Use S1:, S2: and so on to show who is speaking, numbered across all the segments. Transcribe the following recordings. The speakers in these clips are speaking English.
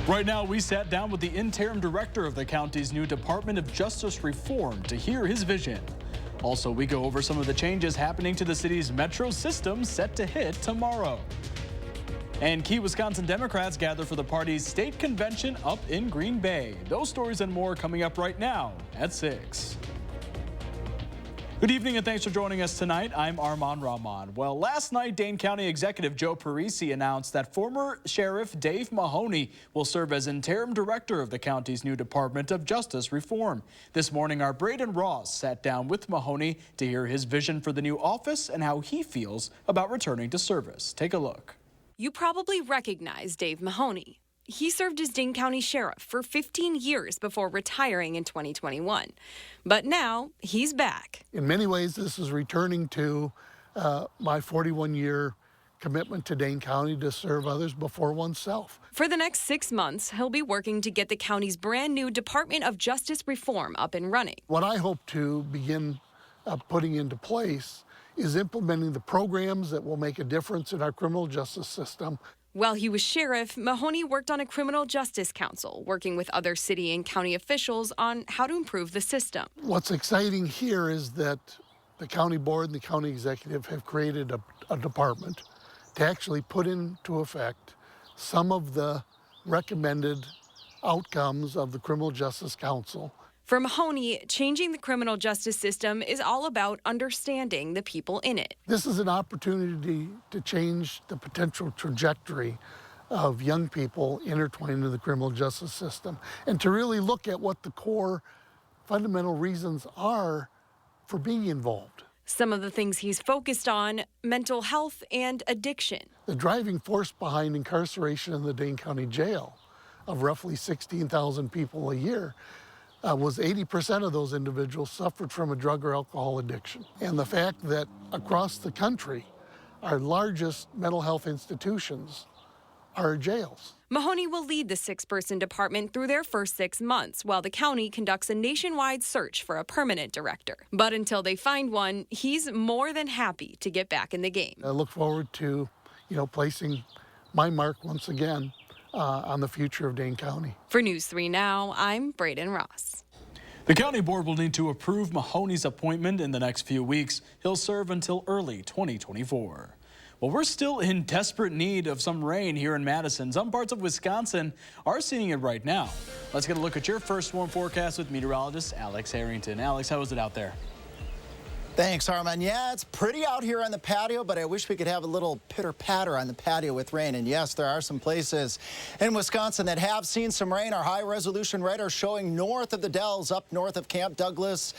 S1: Right now, we sat down with the interim director of the county's new Department of Justice Reform to hear his vision. Also, we go over some of the changes happening to the city's metro system set to hit tomorrow. And key Wisconsin Democrats gather for the party's state convention up in Green Bay. Those stories and more coming up right now at 6. Good evening and thanks for joining us tonight. I'm Armand Rahman. Well, last night, Dane County Executive Joe Parisi announced that former Sheriff Dave Mahoney will serve as interim director of the county's new Department of Justice Reform. This morning, our Braden Ross sat down with Mahoney to hear his vision for the new office and how he feels about returning to service. Take a look.
S2: You probably recognize Dave Mahoney. He served as Dane County Sheriff for 15 years before retiring in 2021. But now he's back.
S3: In many ways, this is returning to my 41-year commitment to Dane County to serve others before oneself.
S2: For the next 6 months, he'll be working to get the county's brand new Department of Justice Reform up and running.
S3: What I hope to begin putting into place is implementing the programs that will make a difference in our criminal justice system.
S2: While he was sheriff, Mahoney worked on a criminal justice council, working with other city and county officials on how to improve the system.
S3: What's exciting here is that the county board and the county executive have created a department to actually put into effect some of the recommended outcomes of the Criminal Justice Council.
S2: For Mahoney, changing the criminal justice system is all about understanding the people in it.
S3: This is an opportunity to change the potential trajectory of young people intertwined into the criminal justice system and to really look at what the core fundamental reasons are for being involved.
S2: Some of the things he's focused on: mental health and addiction.
S3: The driving force behind incarceration in the Dane County Jail of roughly 16,000 people a year was 80% of those individuals suffered from a drug or alcohol addiction. And the fact that across the country, our largest mental health institutions are jails.
S2: Mahoney will lead the 6-person department through their first 6 months while the county conducts a nationwide search for a permanent director. But until they find one, he's more than happy to get back in the game.
S3: I look forward to, placing my mark once again on the future of Dane County.
S2: For News 3 Now, I'm Braden Ross.
S1: The county board will need to approve Mahoney's appointment in the next few weeks. He'll serve until early 2024. Well, we're still in desperate need of some rain here in Madison. Some parts of Wisconsin are seeing it right now. Let's get a look at your first storm forecast with meteorologist Alex Harrington. Alex, how is it out there?
S4: Thanks, Armand. Yeah, it's pretty out here on the patio, but I wish we could have a little pitter-patter on the patio with rain. And yes, there are some places in Wisconsin that have seen some rain. Our high-resolution radar showing north of the Dells, up north of Camp Douglas,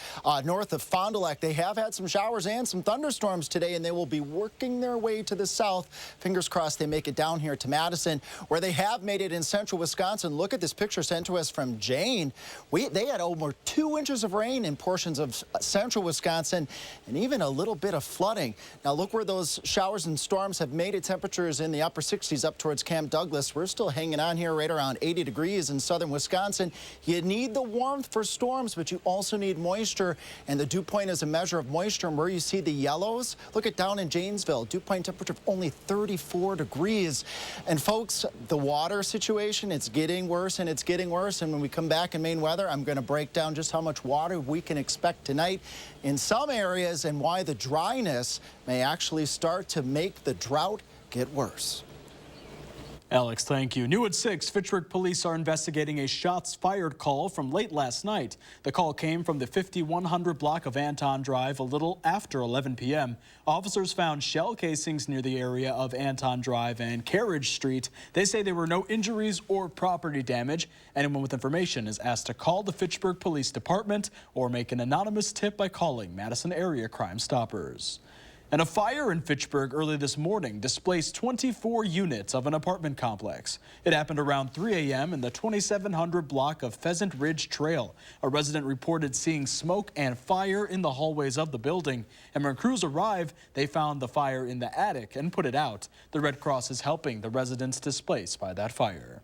S4: north of Fond du Lac. They have had some showers and some thunderstorms today, and they will be working their way to the south. Fingers crossed they make it down here to Madison, where they have made it in central Wisconsin. Look at this picture sent to us from Jane. They had over 2 inches of rain in portions of central Wisconsin, and even a little bit of flooding. Now look where those showers and storms have made it. Temperatures in the upper 60s up towards Camp Douglas. We're still hanging on here right around 80 degrees in southern Wisconsin. You need the warmth for storms, but you also need moisture, and the dew point is a measure of moisture. And where you see the yellows, look at down in Janesville, dew point temperature of only 34 degrees. And folks, the water situation, it's getting worse and it's getting worse. And when we come back in Maine weather, I'm going to break down just how much water we can expect tonight in some areas and why the dryness may actually start to make the drought get worse.
S1: Alex, thank you. New at 6, Fitchburg police are investigating a shots fired call from late last night. The call came from the 5100 block of Anton Drive a little after 11 p.m. Officers found shell casings near the area of Anton Drive and Carriage Street. They say there were no injuries or property damage. Anyone with information is asked to call the Fitchburg Police Department or make an anonymous tip by calling Madison Area Crime Stoppers. And a fire in Fitchburg early this morning displaced 24 units of an apartment complex. It happened around 3 a.m. in the 2700 block of Pheasant Ridge Trail. A resident reported seeing smoke and fire in the hallways of the building. And when crews arrived, they found the fire in the attic and put it out. The Red Cross is helping the residents displaced by that fire.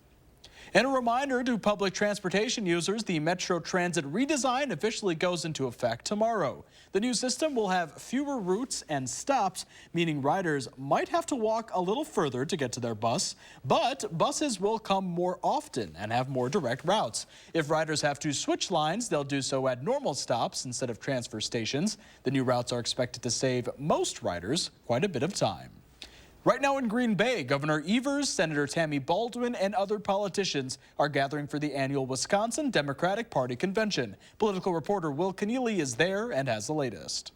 S1: And a reminder to public transportation users, the Metro Transit redesign officially goes into effect tomorrow. The new system will have fewer routes and stops, meaning riders might have to walk a little further to get to their bus, but buses will come more often and have more direct routes. If riders have to switch lines, they'll do so at normal stops instead of transfer stations. The new routes are expected to save most riders quite a bit of time. Right now in Green Bay, Governor Evers, Senator Tammy Baldwin, and other politicians are gathering for the annual Wisconsin Democratic Party convention. Political reporter Will Keneally is there and has the latest.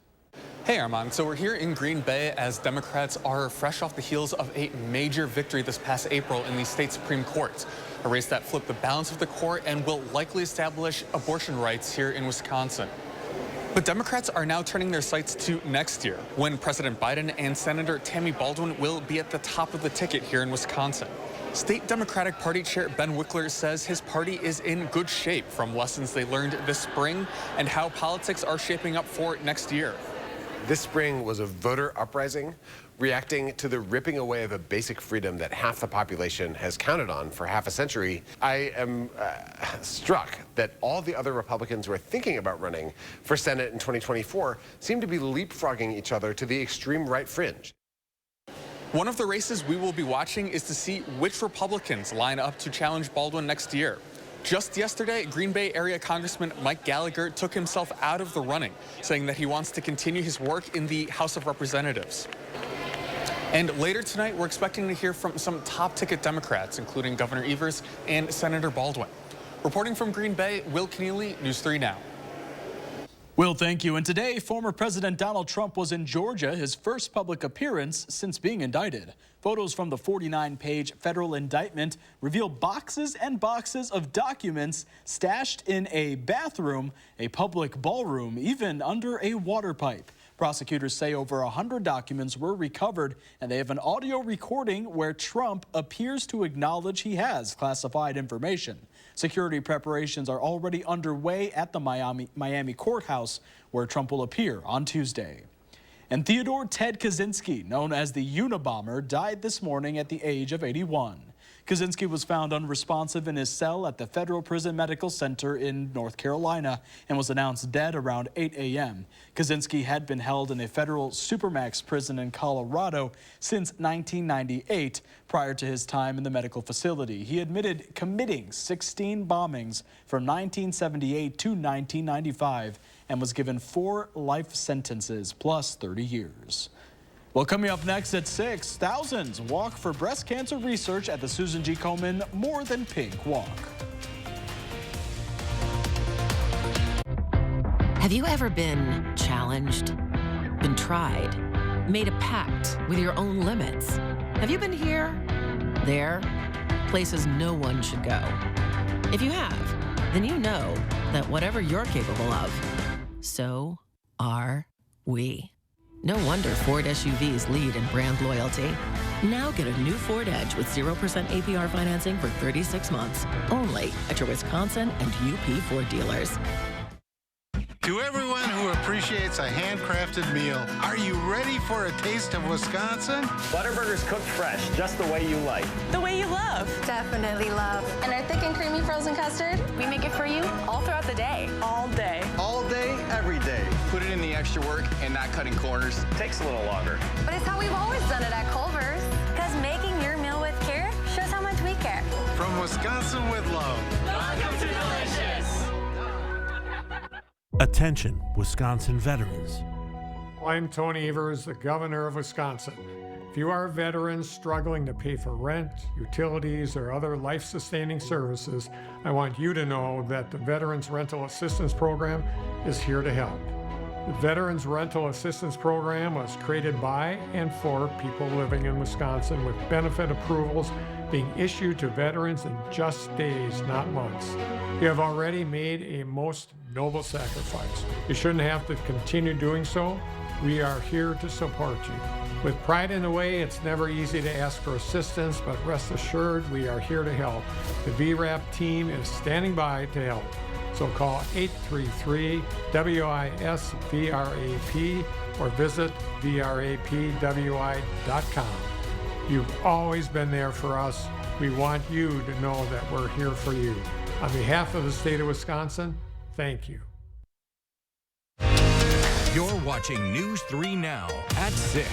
S5: Hey Armand, so we're here in Green Bay as Democrats are fresh off the heels of a major victory this past April in the state Supreme Court. A race that flipped the balance of the court and will likely establish abortion rights here in Wisconsin. But Democrats are now turning their sights to next year, when President Biden and Senator Tammy Baldwin will be at the top of the ticket here in Wisconsin. State Democratic Party Chair Ben Wickler says his party is in good shape from lessons they learned this spring and how politics are shaping up for next year.
S6: This spring was a voter uprising reacting to the ripping away of a basic freedom that half the population has counted on for half a century. I am struck that all the other Republicans who are thinking about running for Senate in 2024 seem to be leapfrogging each other to the extreme right fringe.
S5: One of the races we will be watching is to see which Republicans line up to challenge Baldwin next year. Just yesterday, Green Bay area Congressman Mike Gallagher took himself out of the running, saying that he wants to continue his work in the House of Representatives. And later tonight, we're expecting to hear from some top-ticket Democrats, including Governor Evers and Senator Baldwin. Reporting from Green Bay, Will Keneally, News 3 Now.
S1: Will, thank you. And today, former President Donald Trump was in Georgia, his first public appearance since being indicted. Photos from the 49-page federal indictment reveal boxes and boxes of documents stashed in a bathroom, a public ballroom, even under a water pipe. Prosecutors say over 100 documents were recovered, and they have an audio recording where Trump appears to acknowledge he has classified information. Security preparations are already underway at the Miami courthouse, where Trump will appear on Tuesday. And Theodore Ted Kaczynski, known as the Unabomber, died this morning at the age of 81. Kaczynski was found unresponsive in his cell at the Federal Prison Medical Center in North Carolina and was announced dead around 8 a.m. Kaczynski had been held in a federal supermax prison in Colorado since 1998. Prior to his time in the medical facility, he admitted committing 16 bombings from 1978 to 1995 and was given 4 life sentences plus 30 years. Well, coming up next at 6, thousands walk for breast cancer research at the Susan G. Komen More Than Pink Walk.
S7: Have you ever been challenged, been tried, made a pact with your own limits? Have you been here, there, places no one should go? If you have, then you know that whatever you're capable of, so are we. No wonder Ford SUVs lead in brand loyalty. Now get a new Ford Edge with 0% APR financing for 36 months, only at your Wisconsin and UP Ford dealers.
S8: To everyone who appreciates a handcrafted meal, are you ready for a taste of Wisconsin?
S9: Butterburger's cooked fresh, just the way you like.
S10: The way you love.
S11: Definitely love. And our thick and creamy frozen custard, we make it for you all throughout the day.
S10: All day.
S9: All day, every day. Put it in the extra work and not cutting corners. Takes a little longer.
S11: But it's how we've always done it at Culver's. Because making your meal with care shows how much we care.
S8: From Wisconsin with love.
S10: Welcome to Delicious.
S12: Attention, Wisconsin veterans.
S13: I'm Tony Evers, the governor of Wisconsin. If you are a veteran struggling to pay for rent, utilities, or other life-sustaining services, I want you to know that the Veterans Rental Assistance Program is here to help. The Veterans Rental Assistance Program was created by and for people living in Wisconsin, with benefit approvals being issued to veterans in just days, not months. You have already made a most noble sacrifice. You shouldn't have to continue doing so. We are here to support you. With pride in the way, it's never easy to ask for assistance, but rest assured we are here to help. The VRAP team is standing by to help. So call 833-WISC-VRAP or visit VRAPWI.com. You've always been there for us. We want you to know that we're here for you. On behalf of the state of Wisconsin, thank you.
S14: You're watching News 3 Now at 6.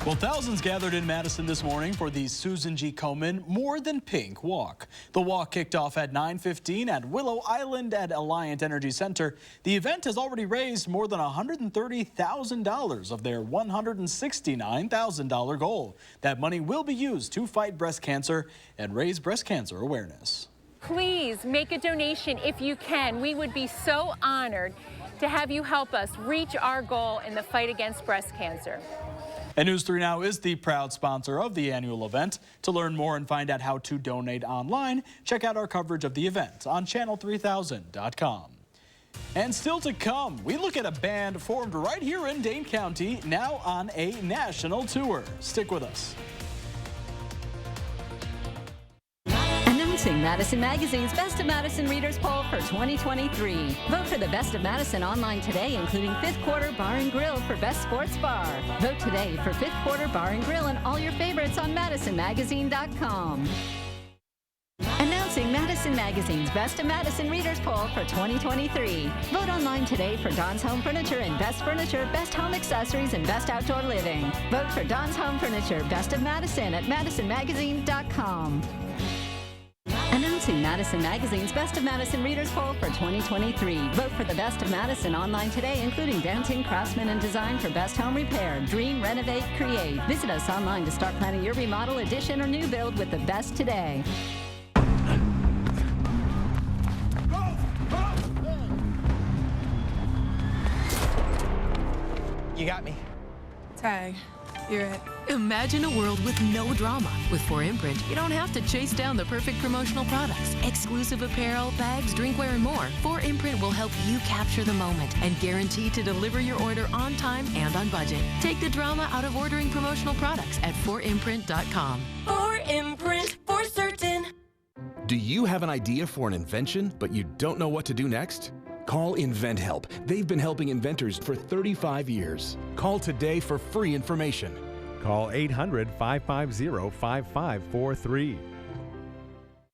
S1: Well, thousands gathered in Madison this morning for the Susan G. Komen More Than Pink walk. The walk kicked off at 9:15 at Willow Island at Alliant Energy Center. The event has already raised more than $130,000 of their $169,000 goal. That money will be used to fight breast cancer and raise breast cancer awareness.
S15: Please make a donation if you can. We would be so honored to have you help us reach our goal in the fight against breast cancer.
S1: And News 3 Now is the proud sponsor of the annual event. To learn more and find out how to donate online, check out our coverage of the event on channel3000.com. And still to come, we look at a band formed right here in Dane County, now on a national tour. Stick with us.
S16: Announcing Madison Magazine's Best of Madison Readers Poll for 2023. Vote for the Best of Madison online today, including Fifth Quarter Bar and Grill for Best Sports Bar. Vote today for Fifth Quarter Bar and Grill and all your favorites on MadisonMagazine.com. Announcing Madison Magazine's Best of Madison Readers Poll for 2023. Vote online today for Don's Home Furniture and Best Furniture, Best Home Accessories, and Best Outdoor Living. Vote for Don's Home Furniture Best of Madison at MadisonMagazine.com. Announcing Madison Magazine's Best of Madison Readers Poll for 2023. Vote for the Best of Madison online today, including Dancing, Craftsman, and Design for Best Home Repair. Dream, renovate, create. Visit us online to start planning your remodel, addition, or new build with the best today.
S9: You got me.
S17: Tag. You're it.
S7: Imagine a world with no drama. With 4imprint, you don't have to chase down the perfect promotional products. Exclusive apparel, bags, drinkware, and more. 4imprint will help you capture the moment and guarantee to deliver your order on time and on budget. Take the drama out of ordering promotional products at 4imprint.com.
S10: 4imprint, for certain.
S14: Do you have an idea for an invention, but you don't know what to do next? Call InventHelp. They've been helping inventors for 35 years. Call today for free information.
S18: Call 800-550-5543.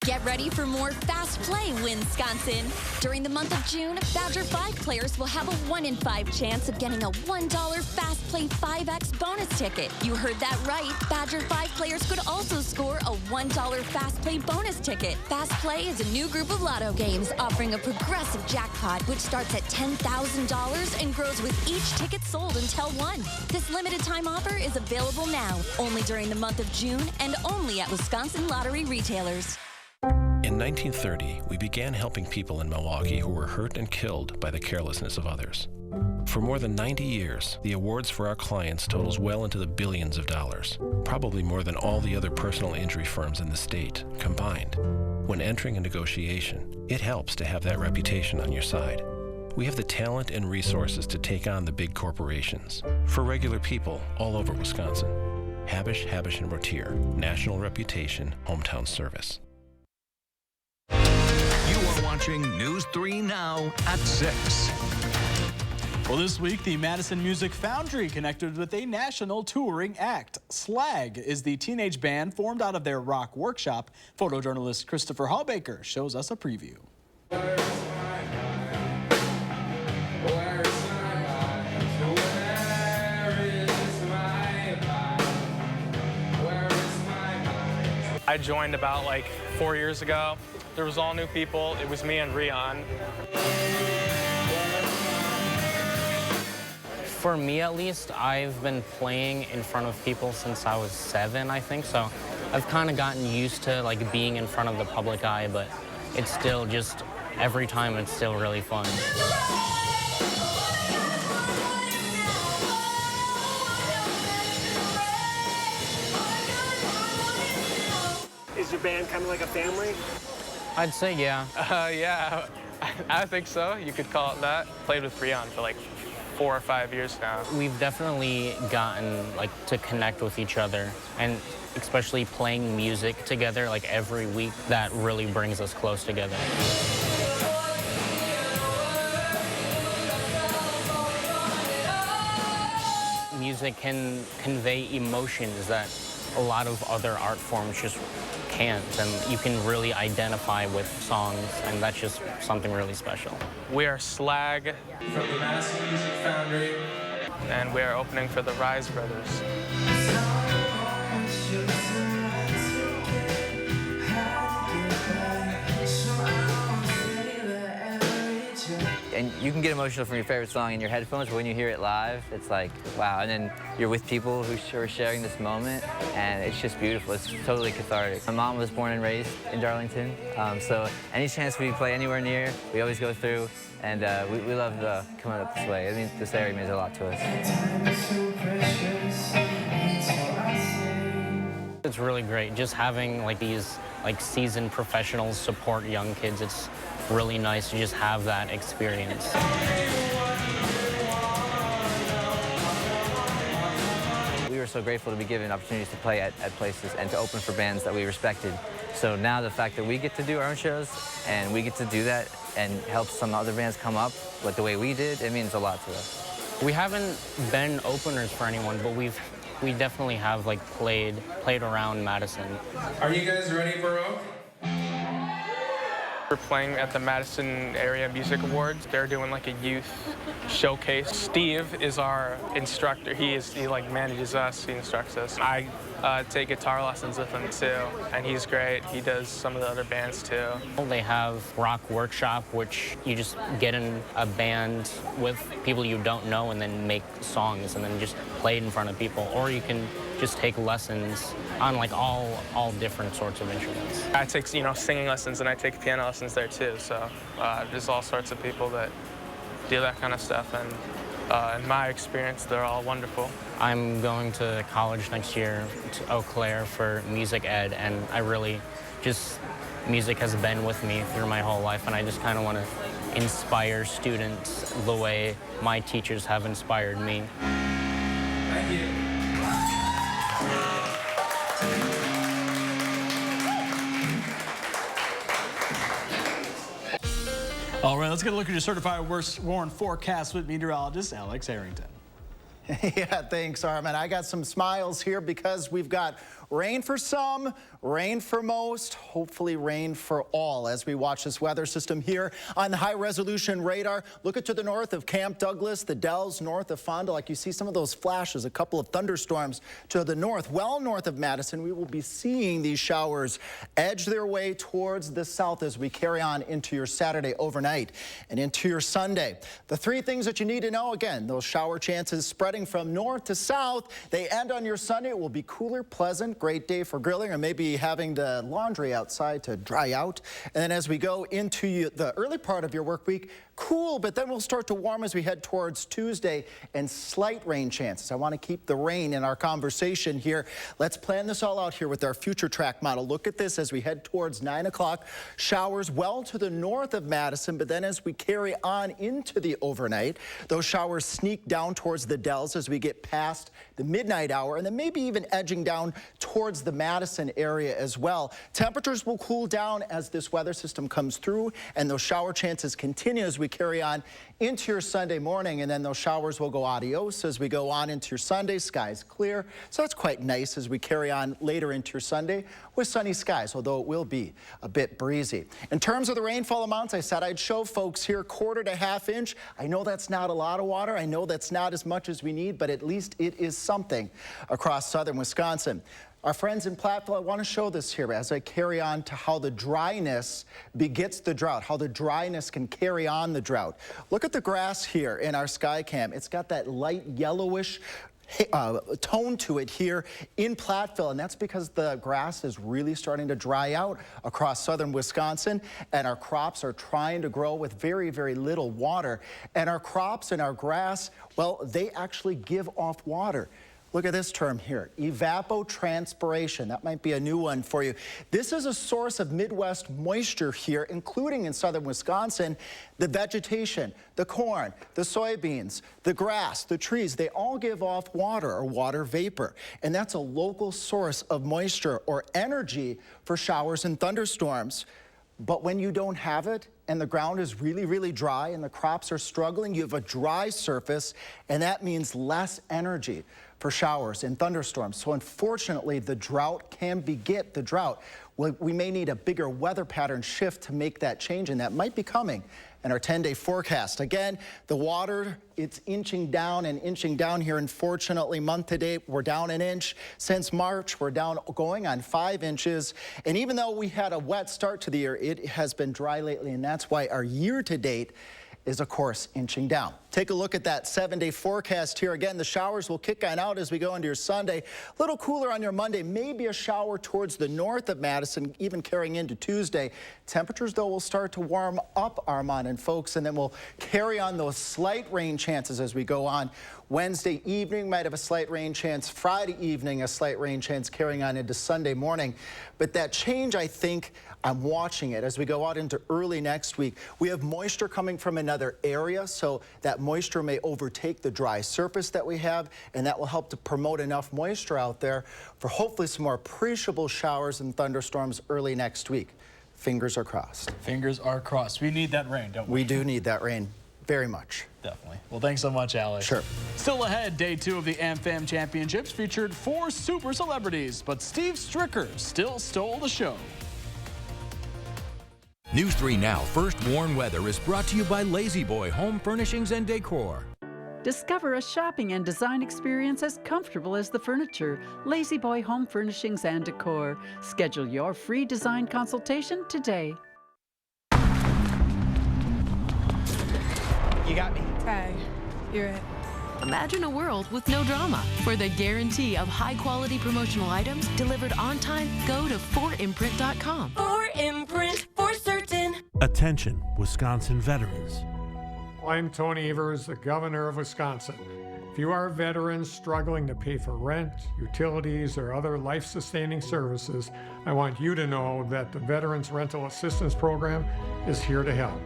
S19: Get ready for more Fast Play, Wisconsin. During the month of June, Badger 5 players will have a 1 in 5 chance of getting a $1 Fast Play 5X bonus ticket. You heard that right. Badger 5 players could also score a $1 Fast Play bonus ticket. Fast Play is a new group of lotto games offering a progressive jackpot, which starts at $10,000 and grows with each ticket sold until won. This limited time offer is available now, only during the month of June and only at Wisconsin lottery retailers.
S20: In 1930, we began helping people in Milwaukee who were hurt and killed by the carelessness of others. For more than 90 years, the awards for our clients totals well into the billions of dollars, probably more than all the other personal injury firms in the state combined. When entering a negotiation, it helps to have that reputation on your side. We have the talent and resources to take on the big corporations. For regular people all over Wisconsin. Habish, Habish & Rotier, national reputation, hometown service.
S14: You are watching News 3 Now at 6.
S1: Well, this week, the Madison Music Foundry connected with a national touring act. Slag is the teenage band formed out of their rock workshop. Photojournalist Christopher Hallbaker shows us a preview.
S21: I joined about 4 years ago. There was all new people. It was me and Rion.
S22: For me, at least, I've been playing in front of people since I was 7, I think. So I've kind of gotten used to being in front of the public eye, but it's still just every time it's still really fun.
S23: Is your band kind of like a family?
S22: I'd say, yeah.
S21: Yeah, I think so. You could call it that. Played with Rion for 4 or 5 years now.
S22: We've definitely gotten to connect with each other, and especially playing music together every week, that really brings us close together. music can convey emotions that a lot of other art forms just can't, and you can really identify with songs, and that's just something really special.
S21: We are Slag from the Madison Music Foundry, and we are opening for the Rise Brothers.
S2: And you can get emotional from your favorite song in your headphones, but when you hear it live, it's like, wow. And then you're with people who are sharing this moment, and it's just beautiful. It's totally cathartic. My mom was born and raised in Darlington, so any chance we play anywhere near, we always go through, and we love coming up this way. I mean, this area means a lot to us.
S22: It's really great just having like these seasoned professionals support young kids. It's really nice to just have that experience.
S2: We were so grateful to be given opportunities to play at places and to open for bands that we respected. So now the fact that we get to do our own shows and we get to do that and help some other bands come up like the way we did, it means a lot to us.
S22: We haven't been openers for anyone, but we definitely have like played around Madison.
S21: Are you guys ready, Baroque? We're playing at the Madison Area Music Awards. They're doing like a youth showcase. Steve is our instructor. He like manages us, he instructs us. I take guitar lessons with him too, and he's great. He does some of the other bands too.
S22: They have Rock Workshop, which you just get in a band with people you don't know and then make songs and then just play it in front of people. Or you can just take lessons on like all different sorts of instruments.
S21: I take singing lessons and I take piano lessons there too. So there's all sorts of people that do that kind of stuff, and in my experience, they're all wonderful.
S22: I'm going to college next year to Eau Claire for music ed, and I really music has been with me through my whole life, and I just kind of want to inspire students the way my teachers have inspired me.
S21: Thank you.
S1: All right, let's get a look at your certified warned forecast with meteorologist Alex Harrington.
S4: Yeah, thanks, Armin. I got some smiles here because we've got rain for some, rain for most, hopefully rain for all as we watch this weather system here on the high-resolution radar. Look to the north of Camp Douglas, the Dells, north of Fonda. Like you see some of those flashes, a couple of thunderstorms to the north. Well north of Madison, we will be seeing these showers edge their way towards the south as we carry on into your Saturday overnight and into your Sunday. The three things that you need to know, again, those shower chances spreading from north to south. They end on your Sunday. It will be cooler, pleasant, great day for grilling or maybe having the laundry outside to dry out. And then as we go into the early part of your work week, cool, but then we'll start to warm as we head towards Tuesday and slight rain chances. I want to keep the rain in our conversation here. Let's plan this all out here with our future track model. Look at this as we head towards 9 o'clock. Showers well to the north of Madison, but then as we carry on into the overnight, those showers sneak down towards the Dells as we get past the midnight hour, and then maybe even edging down towards the Madison area as well. Temperatures will cool down as this weather system comes through, and those shower chances continue as we carry on into your Sunday morning, and then those showers will go adios as we go on into your Sunday. Skies clear, so that's quite nice as we carry on later into your Sunday with sunny skies, although it will be a bit breezy. In terms of the rainfall amounts, I said I'd show folks here 1/4 to 1/2 inch. I know that's not a lot of water. I know that's not as much as we need, but at least it is something across southern Wisconsin. Our friends in Platteville, I want to show this here as I carry on to how the dryness begets the drought, how the dryness can carry on the drought. Look at the grass here in our sky cam. It's got that light yellowish tone to it here in Platteville, and that's because the grass is really starting to dry out across southern Wisconsin, and our crops are trying to grow with very, very little water. And our crops and our grass, well, they actually give off water. Look at this term here, evapotranspiration. That might be a new one for you. This is a source of Midwest moisture here, including in southern Wisconsin. The vegetation, the corn, the soybeans, the grass, the trees, they all give off water or water vapor. And that's a local source of moisture or energy for showers and thunderstorms. But when you don't have it and the ground is really, really dry and the crops are struggling, you have a dry surface, and that means less energy for showers and thunderstorms. So unfortunately, the drought can beget the drought. We may need a bigger weather pattern shift to make that change, and that might be coming in our 10-day forecast. Again, the water, it's inching down here. Unfortunately, month to date, we're down an inch. Since March, we're down going on 5 inches. And even though we had a wet start to the year, it has been dry lately, and that's why our year to date is, of course, inching down. Take a look at that 7-day forecast here. Again, the showers will kick on out as we go into your Sunday. A little cooler on your Monday, maybe a shower towards the north of Madison, even carrying into Tuesday. Temperatures, though, will start to warm up, Armand and folks, and then we'll carry on those slight rain chances as we go on. Wednesday evening might have a slight rain chance. Friday evening, a slight rain chance carrying on into Sunday morning. But that change, I think, I'm watching it as we go out into early next week. We have moisture coming from another area, so that moisture may overtake the dry surface that we have, and that will help to promote enough moisture out there for hopefully some more appreciable showers and thunderstorms early next week. Fingers are crossed.
S1: Fingers are crossed. We need that rain, don't we?
S4: We do need that rain very much.
S1: Definitely. Well, thanks so much, Alex.
S4: Sure.
S1: Still ahead, day 2 of the AmFam Championships featured 4 super celebrities, but Steve Stricker still stole the show.
S3: News 3 Now First Warn Weather is brought to you by Lazy Boy Home Furnishings and Decor.
S6: Discover a shopping and design experience as comfortable as the furniture. Lazy Boy Home Furnishings and Decor. Schedule your free design consultation today.
S2: You got me.
S17: Tag, you're it.
S7: Imagine a world with no drama. For the guarantee of high-quality promotional items delivered on time, go to 4imprint.com.
S10: 4imprint, for certain.
S12: Attention, Wisconsin veterans.
S13: I'm Tony Evers, the governor of Wisconsin. If you are veterans struggling to pay for rent, utilities, or other life-sustaining services, I want you to know that the Veterans Rental Assistance Program is here to help.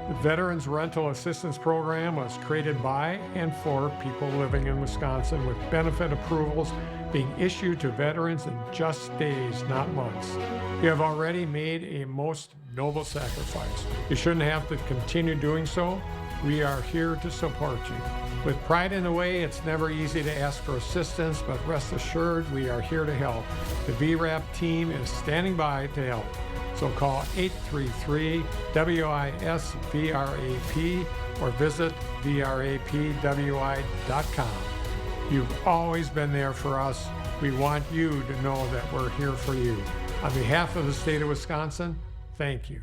S13: The Veterans Rental Assistance Program was created by and for people living in Wisconsin, with benefit approvals being issued to veterans in just days, not months. You have already made a most noble sacrifice. You shouldn't have to continue doing so. We are here to support you. With pride in the way, it's never easy to ask for assistance, but rest assured we are here to help. The VRAP team is standing by to help. So call 833-WISC-VRAP or visit VRAPWI.com. You've always been there for us. We want you to know that we're here for you. On behalf of the state of Wisconsin, thank you.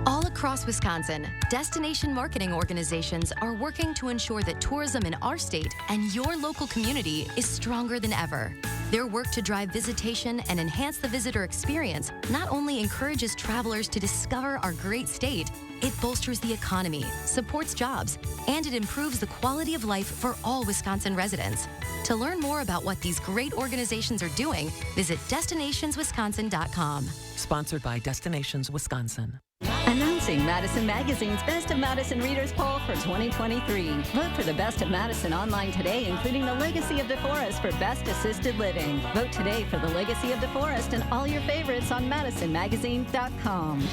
S18: All across Wisconsin, destination marketing organizations are working to ensure that tourism in our state and your local community is stronger than ever. Their work to drive visitation and enhance the visitor experience not only encourages travelers to discover our great state, it bolsters the economy, supports jobs, and it improves the quality of life for all Wisconsin residents. To learn more about what these great organizations are doing, visit destinationswisconsin.com.
S7: Sponsored by Destinations Wisconsin.
S16: Announcing Madison Magazine's Best of Madison Readers Poll for 2023. Vote for the Best of Madison online today, including the Legacy of DeForest for Best Assisted Living. Vote today for the Legacy of DeForest and all your favorites on MadisonMagazine.com.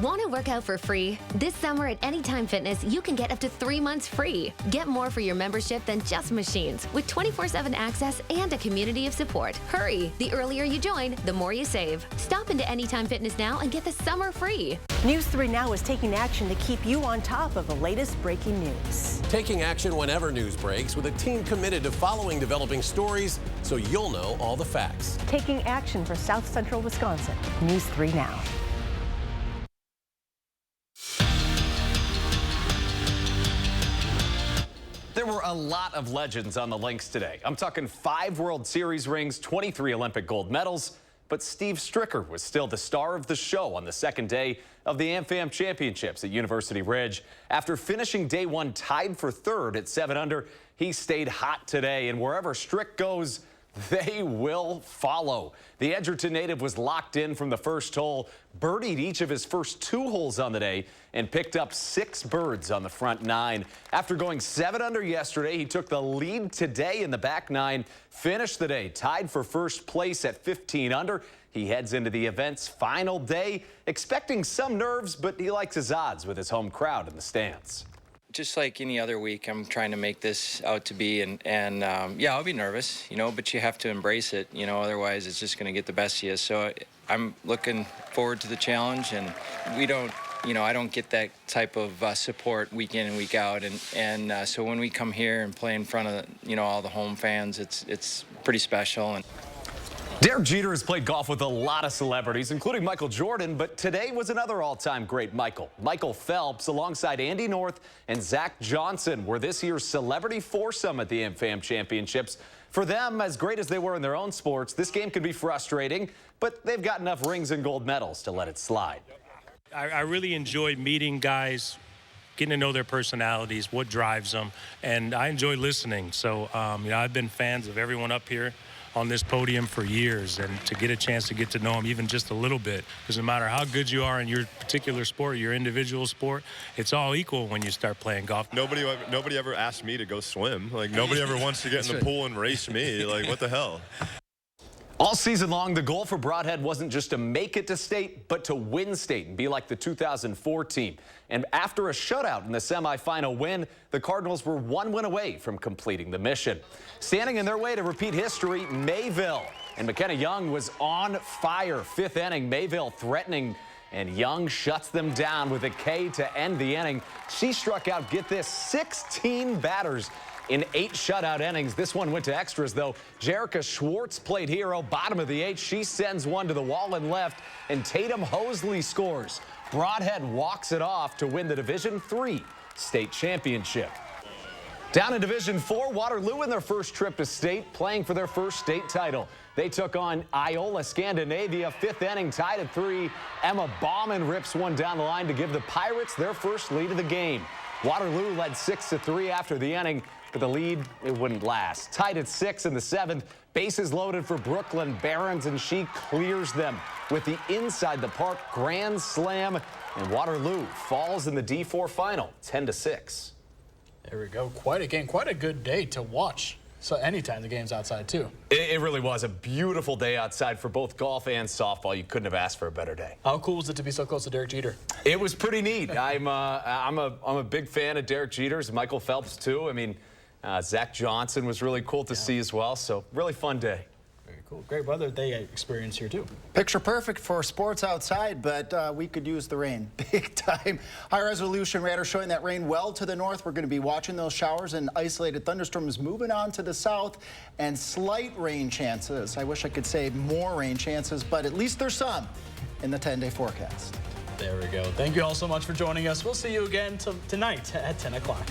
S24: Want to work out for free? This summer at Anytime Fitness, you can get up to 3 months free. Get more for your membership than just machines, with 24/7 access and a community of support. Hurry! The earlier you join, the more you save. Stop into Anytime Fitness now and get the summer free.
S25: News 3 Now is taking action to keep you on top of the latest breaking news.
S26: Taking action whenever news breaks, with a team committed to following developing stories so you'll know all the facts.
S25: Taking action for South Central Wisconsin. News 3 Now.
S27: There were a lot of legends on the links today. I'm talking 5 World Series rings, 23 Olympic gold medals, but Steve Stricker was still the star of the show on the second day of the AmFam Championships at University Ridge. After finishing day 1 tied for 3rd at 7 under, he stayed hot today, and wherever Strick goes, they will follow. The Edgerton native was locked in from the first hole, birdied each of his first 2 holes on the day, and picked up 6 birds on the front 9. After going 7 under yesterday, he took the lead today in the back 9, finished the day tied for first place at 15 under. He heads into the event's final day, expecting some nerves, but he likes his odds with his home crowd in the stands.
S5: Just like any other week, I'm trying to make this out to be, and yeah, I'll be nervous, you know, but you have to embrace it, you know, otherwise it's just going to get the best of you. So I'm looking forward to the challenge, and we don't, you know, I don't get that type of support week in and week out, and so when we come here and play in front of, you know, all the home fans, it's pretty special. And
S27: Derek Jeter has played golf with a lot of celebrities, including Michael Jordan, but today was another all-time great Michael. Michael Phelps, alongside Andy North and Zach Johnson, were this year's celebrity foursome at the AmFam Championships. For them, as great as they were in their own sports, this game could be frustrating, but they've got enough rings and gold medals to let it slide.
S8: I really enjoyed meeting guys, getting to know their personalities, what drives them, and I enjoy listening. So, you know, I've been fans of everyone up here on this podium for years, and to get a chance to get to know them even just a little bit, doesn't matter how good you are in your particular sport, your individual sport, it's all equal when you start playing golf.
S9: Nobody ever asked me to go swim. Like, nobody ever wants to get in the pool and race me. Like, what the hell?
S27: All season long, the goal for Broadhead wasn't just to make it to state, but to win state and be like the 2004 team. And after a shutout in the semifinal win, the Cardinals were 1 win away from completing the mission. Standing in their way to repeat history, Mayville. And McKenna Young was on fire. 5th inning, Mayville threatening, and Young shuts them down with a K to end the inning. She struck out, get this, 16 batters in 8 shutout innings. This one went to extras, though. Jerica Schwartz played hero, bottom of the 8th. She sends one to the wall and left, and Tatum Hosley scores. Broadhead walks it off to win the Division III state championship. Down in Division IV, Waterloo in their first trip to state, playing for their first state title. They took on Iola Scandinavia, 5th inning, tied at 3. Emma Bauman rips one down the line to give the Pirates their first lead of the game. Waterloo led 6-3 after the inning, but the lead, it wouldn't last. Tied at 6 in the 7th, bases loaded for Brooklyn Barons, and she clears them with the inside the park grand slam, and Waterloo falls in the D4 final, 10-6.
S1: There we go. Quite a game, quite a good day to watch. So anytime the game's outside, too.
S27: It really was a beautiful day outside for both golf and softball. You couldn't have asked for a better day.
S1: How cool was it to be so close to Derek Jeter?
S27: It was pretty neat. I'm a big fan of Derek Jeter's, Michael Phelps, too. I mean, Zach Johnson was really cool to see as well. So really fun day.
S1: Very cool. Great weather they experience here, too.
S4: Picture perfect for sports outside, but we could use the rain big time. High resolution radar showing that rain well to the north. We're going to be watching those showers and isolated thunderstorms moving on to the south, and slight rain chances. I wish I could say more rain chances, but at least there's some in the 10-day forecast.
S1: There we go. Thank you all so much for joining us. We'll see you again tonight at 10 o'clock.